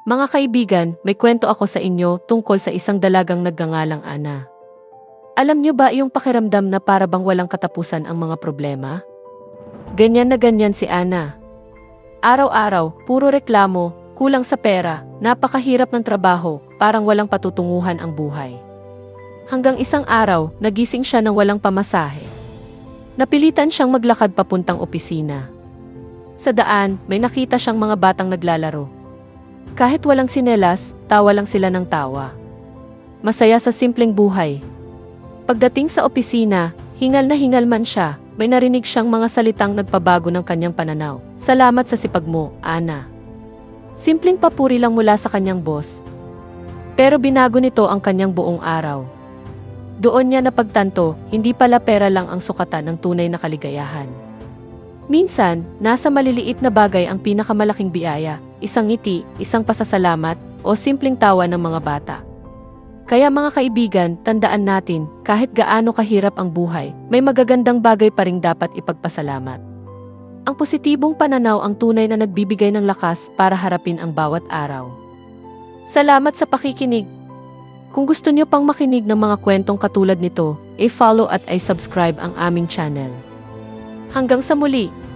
Mga kaibigan, may kwento ako sa inyo tungkol sa isang dalagang nagngangalang Ana. Alam niyo ba yung pakiramdam na para bang walang katapusan ang mga problema? Ganyan na ganyan si Ana. Araw-araw, puro reklamo, kulang sa pera, napakahirap ng trabaho, parang walang patutunguhan ang buhay. Hanggang isang araw, nagising siya ng walang pamasahe. Napilitan siyang maglakad papuntang opisina. Sa daan, may nakita siyang mga batang naglalaro. Kahit walang sinelas, tawa lang sila ng tawa. Masaya sa simpleng buhay. Pagdating sa opisina, hingal na hingal man siya, may narinig siyang mga salitang nagpabago ng kanyang pananaw. Salamat sa sipag mo, Ana. Simpleng papuri lang mula sa kanyang boss. Pero binago nito ang kanyang buong araw. Doon niya napagtanto, hindi pala pera lang ang sukatan ng tunay na kaligayahan. Minsan, nasa maliliit na bagay ang pinakamalaking biyaya, isang ngiti, isang pasasalamat, o simpleng tawa ng mga bata. Kaya mga kaibigan, tandaan natin, kahit gaano kahirap ang buhay, may magagandang bagay pa ring dapat ipagpasalamat. Ang positibong pananaw ang tunay na nagbibigay ng lakas para harapin ang bawat araw. Salamat sa pakikinig. Kung gusto niyo pang makinig ng mga kwentong katulad nito, i-follow at i-subscribe ang aming channel. Hanggang sa muli!